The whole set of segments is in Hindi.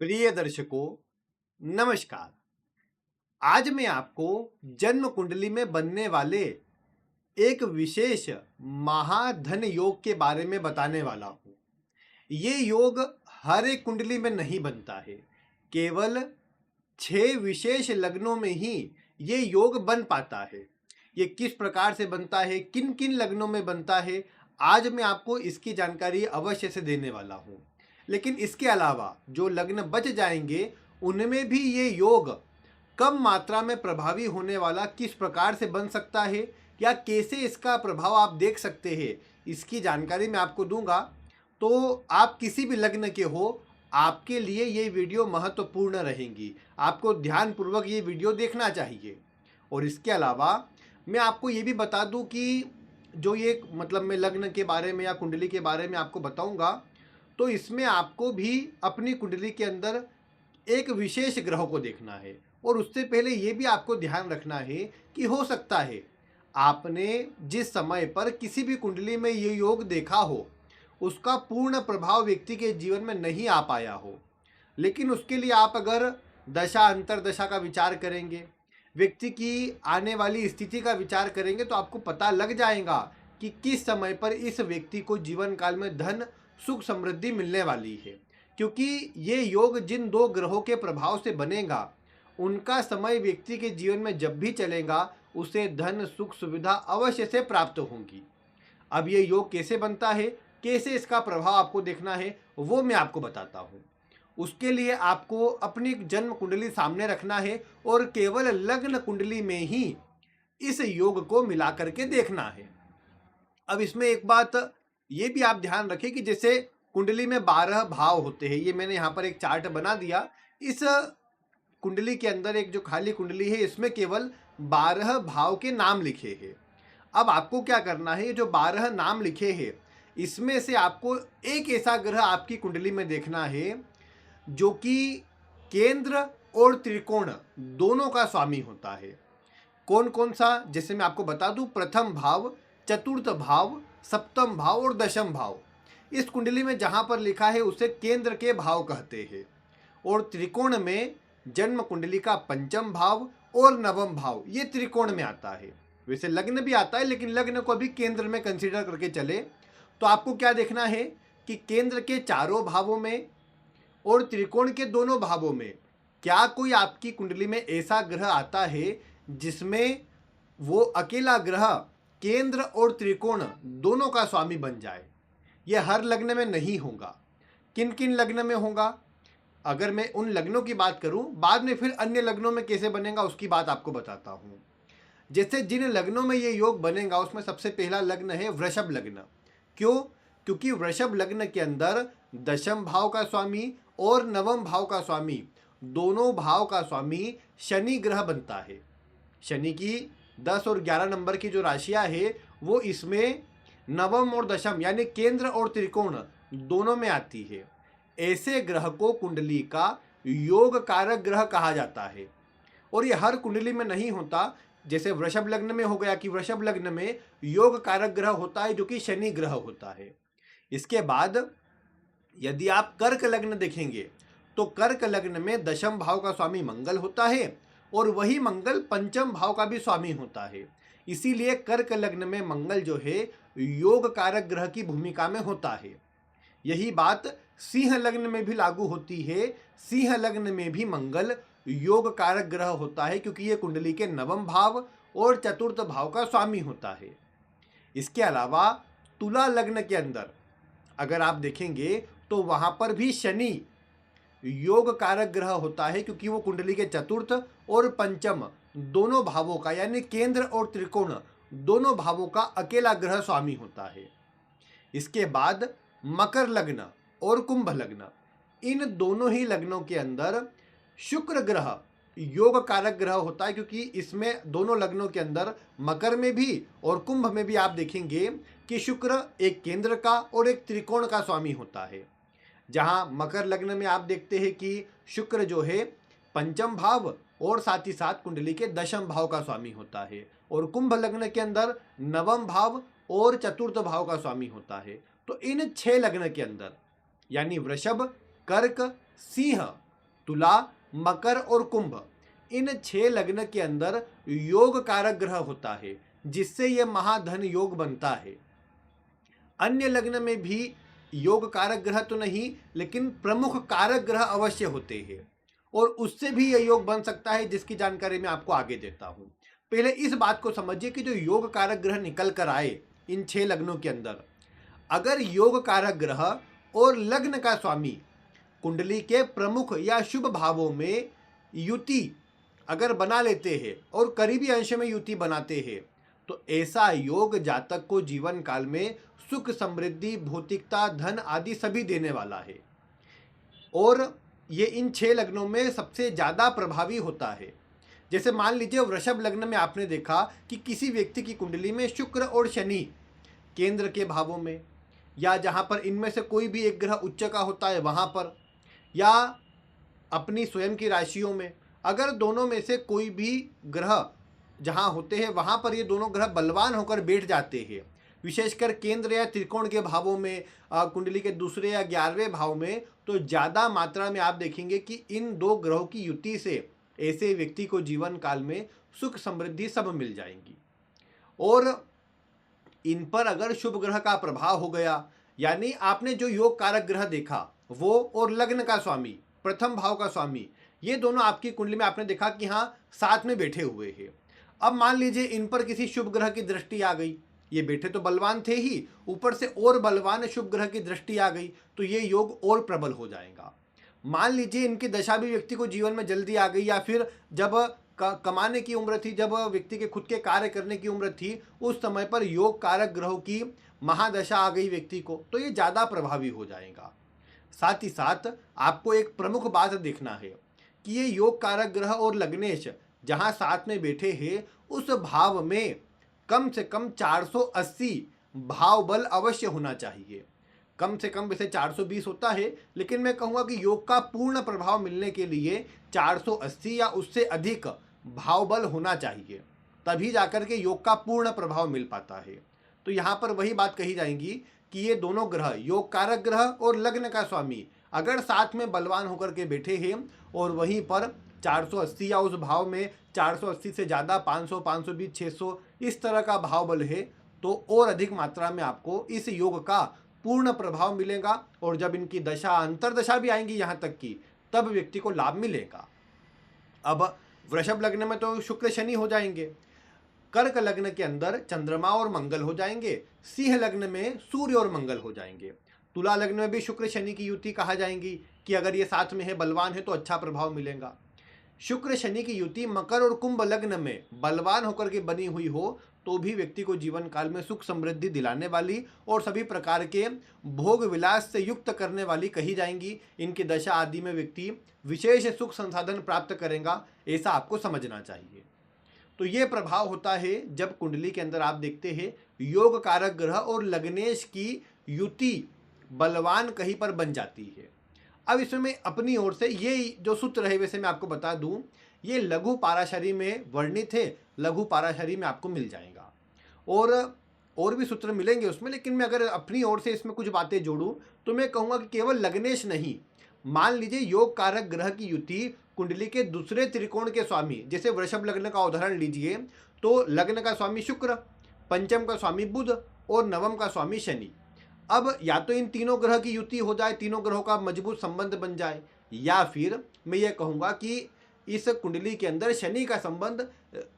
प्रिय दर्शकों, नमस्कार। आज मैं आपको जन्म कुंडली में बनने वाले एक विशेष महाधन योग के बारे में बताने वाला हूँ। ये योग हर एक कुंडली में नहीं बनता है। केवल 6 विशेष लग्नों में ही ये योग बन पाता है। ये किस प्रकार से बनता है, किन किन लग्नों में बनता है, आज मैं आपको इसकी जानकारी अवश्य से देने वाला हूँ। लेकिन इसके अलावा जो लग्न बच जाएंगे उनमें भी ये योग कम मात्रा में प्रभावी होने वाला किस प्रकार से बन सकता है या कैसे इसका प्रभाव आप देख सकते हैं, इसकी जानकारी मैं आपको दूंगा। तो आप किसी भी लग्न के हो, आपके लिए ये वीडियो महत्वपूर्ण रहेंगी। आपको ध्यानपूर्वक ये वीडियो देखना चाहिए। और इसके अलावा मैं आपको ये भी बता दूं कि जो ये मतलब मैं लग्न के बारे में या कुंडली के बारे में आपको बताऊंगा, तो इसमें आपको भी अपनी कुंडली के अंदर एक विशेष ग्रह को देखना है। और उससे पहले ये भी आपको ध्यान रखना है कि हो सकता है आपने जिस समय पर किसी भी कुंडली में ये योग देखा हो, उसका पूर्ण प्रभाव व्यक्ति के जीवन में नहीं आ पाया हो। लेकिन उसके लिए आप अगर दशा अंतरदशा का विचार करेंगे, व्यक्ति की आने वाली स्थिति का विचार करेंगे, तो आपको पता लग जाएगा कि किस समय पर इस व्यक्ति को जीवन काल में धन सुख समृद्धि मिलने वाली है। क्योंकि ये योग जिन दो ग्रहों के प्रभाव से बनेगा, उनका समय व्यक्ति के जीवन में जब भी चलेगा, उसे धन सुख सुविधा अवश्य से प्राप्त होंगी। अब ये योग कैसे बनता है, कैसे इसका प्रभाव आपको देखना है, वो मैं आपको बताता हूँ। उसके लिए आपको अपनी जन्म कुंडली सामने रखना है और केवल लग्न कुंडली में ही इस योग को मिला करके देखना है। अब इसमें एक बात ये भी आप ध्यान रखें कि जैसे कुंडली में 12 भाव होते हैं, ये मैंने यहाँ पर एक चार्ट बना दिया। इस कुंडली के अंदर एक जो खाली कुंडली है, इसमें केवल 12 भाव के नाम लिखे हैं। अब आपको क्या करना है, ये जो 12 नाम लिखे हैं, इसमें से आपको एक ऐसा ग्रह आपकी कुंडली में देखना है जो कि केंद्र और त्रिकोण दोनों का स्वामी होता है। कौन कौन सा, जैसे मैं आपको बता दूं, प्रथम भाव, चतुर्थ भाव, सप्तम भाव और दशम भाव। इस कुंडली में जहां पर लिखा है उसे केंद्र के भाव कहते हैं। और त्रिकोण में जन्म कुंडली का पंचम भाव और नवम भाव ये त्रिकोण में आता है। वैसे लग्न भी आता है, लेकिन लग्न को भी केंद्र में कंसीडर करके चले। तो आपको क्या देखना है कि केंद्र के चारों भावों में और त्रिकोण के दोनों भावों में क्या कोई आपकी कुंडली में ऐसा ग्रह आता है जिसमें वो अकेला ग्रह केंद्र और त्रिकोण दोनों का स्वामी बन जाए। यह हर लग्न में नहीं होगा। किन किन लग्न में होगा, अगर मैं उन लग्नों की बात करूं, बाद में फिर अन्य लग्नों में कैसे बनेगा उसकी बात आपको बताता हूं। जैसे जिन लग्नों में ये योग बनेगा, उसमें सबसे पहला लग्न है वृषभ लग्न। क्यों? क्योंकि वृषभ लग्न के अंदर दशम भाव का स्वामी और नवम भाव का स्वामी, दोनों भाव का स्वामी शनि ग्रह बनता है। शनि की 10 और 11 नंबर की जो राशियां है, वो इसमें नवम और दशम यानी केंद्र और त्रिकोण दोनों में आती है। ऐसे ग्रह को कुंडली का योग कारक ग्रह कहा जाता है। और ये हर कुंडली में नहीं होता। जैसे वृषभ लग्न में हो गया कि वृषभ लग्न में योग कारक ग्रह होता है जो कि शनि ग्रह होता है। इसके बाद यदि आप कर्क लग्न देखेंगे, तो कर्क लग्न में दशम भाव का स्वामी मंगल होता है और वही मंगल पंचम भाव का भी स्वामी होता है। इसीलिए कर्क लग्न में मंगल जो है योग कारक ग्रह की भूमिका में होता है। यही बात सिंह लग्न में भी लागू होती है। सिंह लग्न में भी मंगल योग कारक ग्रह होता है, क्योंकि ये कुंडली के नवम भाव और चतुर्थ भाव का स्वामी होता है। इसके अलावा तुला लग्न के अंदर अगर आप देखेंगे, तो वहां पर भी शनि योग कारक ग्रह होता है, क्योंकि वो कुंडली के चतुर्थ और पंचम दोनों भावों का यानी केंद्र और त्रिकोण दोनों भावों का अकेला ग्रह स्वामी होता है। इसके बाद मकर लग्न और कुंभ लग्न, इन दोनों ही लग्नों के अंदर शुक्र ग्रह योग कारक ग्रह होता है, क्योंकि इसमें दोनों लग्नों के अंदर मकर में भी और कुंभ में भी आप देखेंगे कि शुक्र एक केंद्र का और एक त्रिकोण का स्वामी होता है। जहां मकर लग्न में आप देखते हैं कि शुक्र जो है पंचम भाव और साथ ही साथ कुंडली के दशम भाव का स्वामी होता है, और कुंभ लग्न के अंदर नवम भाव और चतुर्थ भाव का स्वामी होता है। तो इन 6 लग्न के अंदर यानी वृषभ, कर्क, सिंह तुला, मकर और कुंभ, इन 6 लग्न के अंदर योग कारक ग्रह होता है, जिससे यह महाधन योग बनता है। अन्य लग्न में भी योग कारक ग्रह तो नहीं, लेकिन प्रमुख कारक ग्रह अवश्य होते हैं, और उससे भी यह योग बन सकता है, जिसकी जानकारी मैं आपको आगे देता हूं। पहले इस बात को समझिए कि जो योग कारक ग्रह निकल कर आए इन 6 लग्नों के अंदर, अगर योग कारक ग्रह और लग्न का स्वामी कुंडली के प्रमुख या शुभ भावों में युति अगर बना लेते हैं और करीबी अंश में युति बनाते हैं, तो ऐसा योग जातक को जीवन काल में सुख, समृद्धि, भौतिकता, धन आदि सभी देने वाला है। और ये इन 6 लग्नों में सबसे ज़्यादा प्रभावी होता है। जैसे मान लीजिए वृषभ लग्न में आपने देखा कि किसी व्यक्ति की कुंडली में शुक्र और शनि केंद्र के भावों में, या जहाँ पर इनमें से कोई भी एक ग्रह उच्च का होता है वहाँ पर, या अपनी स्वयं की राशियों में, अगर दोनों में से कोई भी ग्रह जहाँ होते हैं वहाँ पर ये दोनों ग्रह बलवान होकर बैठ जाते हैं, विशेषकर केंद्र या त्रिकोण के भावों में, कुंडली के दूसरे या 11वें भाव में, तो ज़्यादा मात्रा में आप देखेंगे कि इन 2 ग्रहों की युति से ऐसे व्यक्ति को जीवन काल में सुख, समृद्धि सब मिल जाएंगी। और इन पर अगर शुभ ग्रह का प्रभाव हो गया, यानी आपने जो योग कारक ग्रह देखा वो और लग्न का स्वामी, प्रथम भाव का स्वामी, ये दोनों आपकी कुंडली में आपने देखा कि हाँ साथ में बैठे हुए हैं। अब मान लीजिए इन पर किसी शुभ ग्रह की दृष्टि आ गई, ये बैठे तो बलवान थे ही, ऊपर से और बलवान शुभ ग्रह की दृष्टि आ गई, तो ये योग और प्रबल हो जाएगा। मान लीजिए इनकी दशा भी व्यक्ति को जीवन में जल्दी आ गई, या फिर जब कमाने की उम्र थी, जब व्यक्ति के खुद के कार्य करने की उम्र थी, उस समय पर योग कारक ग्रहों की महादशा आ गई व्यक्ति को, तो ये ज़्यादा प्रभावी हो जाएगा। साथ ही साथ आपको एक प्रमुख बात देखना है कि ये योग कारक ग्रह और लग्नेश जहाँ साथ में बैठे हैं, उस भाव में कम से कम 480 भाव बल अवश्य होना चाहिए। कम से कम वैसे 420 होता है, लेकिन मैं कहूँगा कि योग का पूर्ण प्रभाव मिलने के लिए 480 या उससे अधिक भाव बल होना चाहिए, तभी जाकर के योग का पूर्ण प्रभाव मिल पाता है। तो यहाँ पर वही बात कही जाएगी कि ये दोनों ग्रह, योग कारक ग्रह और लग्न का स्वामी, अगर साथ में बलवान होकर के बैठे हैं और वहीं पर 480 या उस भाव में 480 से ज़्यादा 500, 520, 600 इस तरह का भाव बल है, तो और अधिक मात्रा में आपको इस योग का पूर्ण प्रभाव मिलेगा। और जब इनकी दशा, अंतरदशा भी आएंगी यहाँ तक कि, तब व्यक्ति को लाभ मिलेगा। अब वृषभ लग्न में तो शुक्र शनि हो जाएंगे, कर्क लग्न के अंदर चंद्रमा और मंगल हो जाएंगे, सिंह लग्न में सूर्य और मंगल हो जाएंगे, तुला लग्न में भी शुक्र शनि की युति कहा जाएंगी कि अगर ये साथ में है, बलवान है, तो अच्छा प्रभाव मिलेगा। शुक्र शनि की युति मकर और कुंभ लग्न में बलवान होकर के बनी हुई हो, तो भी व्यक्ति को जीवन काल में सुख समृद्धि दिलाने वाली और सभी प्रकार के भोग विलास से युक्त करने वाली कही जाएंगी। इनकी दशा आदि में व्यक्ति विशेष सुख संसाधन प्राप्त करेगा, ऐसा आपको समझना चाहिए। तो ये प्रभाव होता है जब कुंडली के अंदर आप देखते हैं योग कारक ग्रह और लग्नेश की युति बलवान कहीं पर बन जाती है। अब इसमें मैं अपनी ओर से ये जो सूत्र है, वैसे मैं आपको बता दूं, ये लघु पाराशरी में वर्णित है, लघु पाराशरी में आपको मिल जाएगा, और भी सूत्र मिलेंगे उसमें, लेकिन मैं अगर अपनी ओर से इसमें कुछ बातें जोड़ूं तो मैं कहूँगा कि केवल लग्नेश नहीं, मान लीजिए योग कारक ग्रह की युति कुंडली के दूसरे त्रिकोण के स्वामी, जैसे वृषभ लग्न का उदाहरण लीजिए, तो लग्न का स्वामी शुक्र, पंचम का स्वामी बुध और नवम का स्वामी शनि। अब या तो इन तीनों ग्रह की युति हो जाए, तीनों ग्रहों का मजबूत संबंध बन जाए, या फिर मैं ये कहूँगा कि इस कुंडली के अंदर शनि का संबंध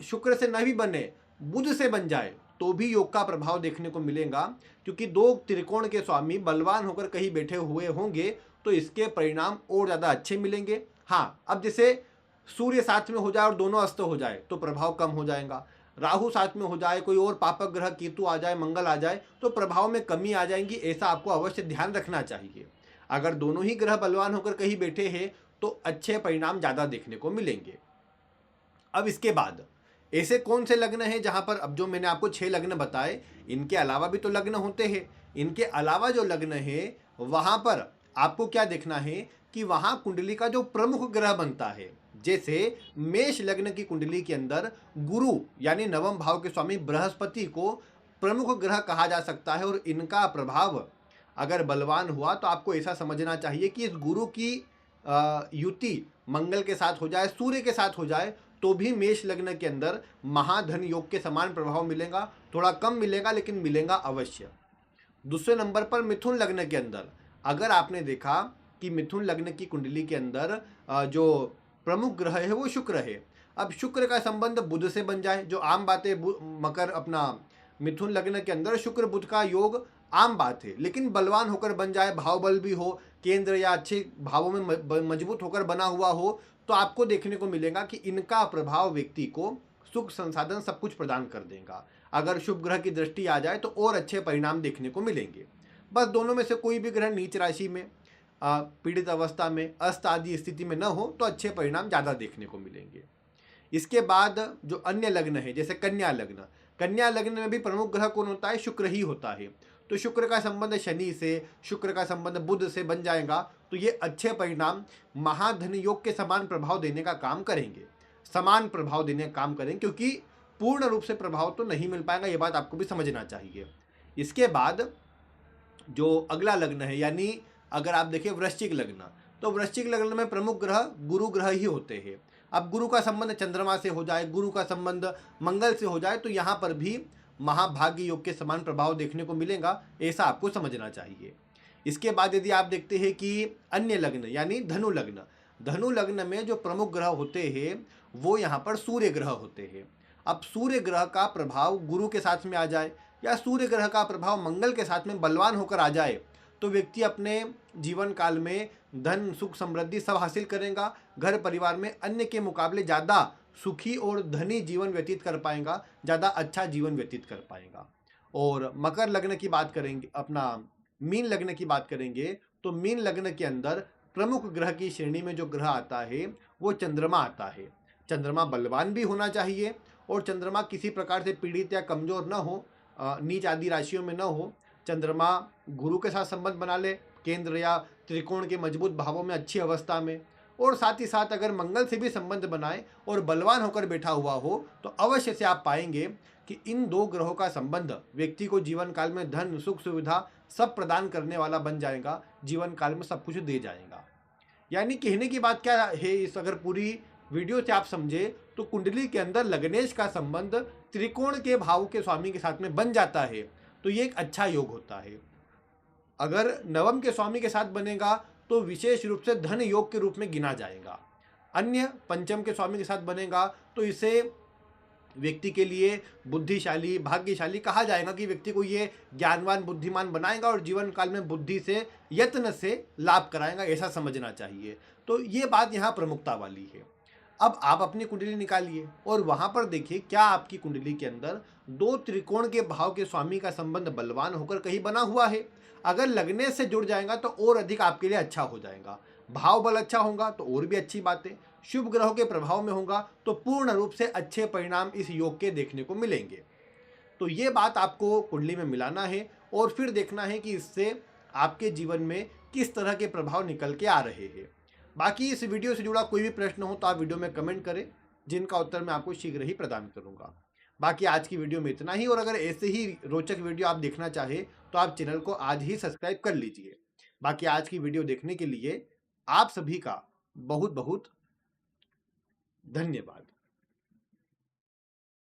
शुक्र से न भी बने, बुध से बन जाए, तो भी योग का प्रभाव देखने को मिलेगा, क्योंकि 2 त्रिकोण के स्वामी बलवान होकर कहीं बैठे हुए होंगे, तो इसके परिणाम और ज़्यादा अच्छे मिलेंगे। हाँ, अब जैसे सूर्य साथ में हो जाए और दोनों अस्त हो जाए तो प्रभाव कम हो जाएगा, राहु साथ में हो जाए, कोई और पापक ग्रह केतु आ जाए, मंगल आ जाए, तो प्रभाव में कमी आ जाएंगी। ऐसा आपको अवश्य ध्यान रखना चाहिए। अगर दोनों ही ग्रह बलवान होकर कहीं बैठे हैं तो अच्छे परिणाम ज़्यादा देखने को मिलेंगे। अब इसके बाद ऐसे कौन से लग्न हैं जहाँ पर, अब जो मैंने आपको 6 लग्न बताए, इनके अलावा भी तो लग्न होते हैं। इनके अलावा जो लग्न है वहाँ पर आपको क्या देखना है कि वहाँ कुंडली का जो प्रमुख ग्रह बनता है, जैसे मेष लग्न की कुंडली के अंदर गुरु यानी नवम भाव के स्वामी बृहस्पति को प्रमुख ग्रह कहा जा सकता है, और इनका प्रभाव अगर बलवान हुआ तो आपको ऐसा समझना चाहिए कि इस गुरु की युति मंगल के साथ हो जाए, सूर्य के साथ हो जाए, तो भी मेष लग्न के अंदर महाधन योग के समान प्रभाव मिलेगा। थोड़ा कम मिलेगा लेकिन मिलेगा अवश्य। दूसरे नंबर पर मिथुन लग्न के अंदर अगर आपने देखा कि मिथुन लग्न की कुंडली के अंदर जो प्रमुख ग्रह है वो शुक्र है। अब शुक्र का संबंध बुध से बन जाए, जो आम बात है, मकर अपना मिथुन लग्न के अंदर शुक्र बुध का योग आम बात है, लेकिन बलवान होकर बन जाए, भाव बल भी हो, केंद्र या अच्छे भावों में मजबूत होकर बना हुआ हो, तो आपको देखने को मिलेगा कि इनका प्रभाव व्यक्ति को सुख संसाधन सब कुछ प्रदान कर देगा। अगर शुभ ग्रह की दृष्टि आ जाए तो और अच्छे परिणाम देखने को मिलेंगे। बस दोनों में से कोई भी ग्रह नीच राशि में, पीड़ित अवस्था में, अस्त आदि स्थिति में न हो तो अच्छे परिणाम ज़्यादा देखने को मिलेंगे। इसके बाद जो अन्य लग्न है, जैसे कन्या लग्न, कन्या लग्न में भी प्रमुख ग्रह कौन होता है? शुक्र ही होता है। तो शुक्र का संबंध शनि से, शुक्र का संबंध बुध से बन जाएगा, तो ये अच्छे परिणाम महाधन योग के समान प्रभाव देने का काम करेंगे, समान प्रभाव देने का काम करेंगे, क्योंकि पूर्ण रूप से प्रभाव तो नहीं मिल पाएगा, ये बात आपको भी समझना चाहिए। इसके बाद जो अगला लग्न है, यानी अगर आप देखें वृश्चिक लग्न, तो वृश्चिक लग्न में प्रमुख ग्रह गुरु ग्रह ही होते हैं। अब गुरु का संबंध चंद्रमा से हो जाए, गुरु का संबंध मंगल से हो जाए, तो यहाँ पर भी महाभाग्य योग के समान प्रभाव देखने को मिलेगा, ऐसा आपको समझना चाहिए। इसके बाद यदि आप देखते हैं कि अन्य लग्न यानी धनु लग्न, धनु लग्न में जो प्रमुख ग्रह होते हैं वो यहाँ पर सूर्य ग्रह होते हैं। अब सूर्य ग्रह का प्रभाव गुरु के साथ में आ जाए या सूर्य ग्रह का प्रभाव मंगल के साथ में बलवान होकर आ जाए, तो व्यक्ति अपने जीवन काल में धन सुख समृद्धि सब हासिल करेगा, घर परिवार में अन्य के मुकाबले ज़्यादा सुखी और धनी जीवन व्यतीत कर पाएगा, ज़्यादा अच्छा जीवन व्यतीत कर पाएगा। और मकर लग्न की बात करेंगे, अपना मीन लग्न की बात करेंगे, तो मीन लग्न के अंदर प्रमुख ग्रह की श्रेणी में जो ग्रह आता है वो चंद्रमा आता है। चंद्रमा बलवान भी होना चाहिए और चंद्रमा किसी प्रकार से पीड़ित या कमजोर न हो, नीच आदि राशियों में न हो। चंद्रमा गुरु के साथ संबंध बना ले, केंद्र या त्रिकोण के मजबूत भावों में अच्छी अवस्था में, और साथ ही साथ अगर मंगल से भी संबंध बनाए और बलवान होकर बैठा हुआ हो, तो अवश्य से आप पाएंगे कि इन दो ग्रहों का संबंध व्यक्ति को जीवन काल में धन सुख सुविधा सब प्रदान करने वाला बन जाएगा, जीवन काल में सब कुछ दे जाएगा। यानी कहने की बात क्या है, इस अगर पूरी वीडियो से आप समझे तो कुंडली के अंदर लग्नेश का संबंध त्रिकोण के भाव के स्वामी के साथ में बन जाता है, तो ये एक अच्छा योग होता है। अगर नवम के स्वामी के साथ बनेगा तो विशेष रूप से धन योग के रूप में गिना जाएगा। अन्य पंचम के स्वामी के साथ बनेगा तो इसे व्यक्ति के लिए बुद्धिशाली भाग्यशाली कहा जाएगा, कि व्यक्ति को ये ज्ञानवान बुद्धिमान बनाएगा और जीवन काल में बुद्धि से यत्न से लाभ कराएगा, ऐसा समझना चाहिए। तो ये बात यहाँ प्रमुखता वाली है। अब आप अपनी कुंडली निकालिए और वहाँ पर देखिए क्या आपकी कुंडली के अंदर दो त्रिकोण के भाव के स्वामी का संबंध बलवान होकर कहीं बना हुआ है। अगर लगने से जुड़ जाएगा तो और अधिक आपके लिए अच्छा हो जाएगा। भाव बल अच्छा होगा तो और भी अच्छी बात है। शुभ ग्रहों के प्रभाव में होगा तो पूर्ण रूप से अच्छे परिणाम इस योग के देखने को मिलेंगे। तो ये बात आपको कुंडली में मिलाना है और फिर देखना है कि इससे आपके जीवन में किस तरह के प्रभाव निकल के आ रहे हैं। बाकी इस वीडियो से जुड़ा कोई भी प्रश्न हो तो आप वीडियो में कमेंट करें, जिनका उत्तर मैं आपको शीघ्र ही प्रदान करूंगा। बाकी आज की वीडियो में इतना ही, और अगर ऐसे ही रोचक वीडियो आप देखना चाहे तो आप चैनल को आज ही सब्सक्राइब कर लीजिए। बाकी आज की वीडियो देखने के लिए आप सभी का बहुत बहुत धन्यवाद।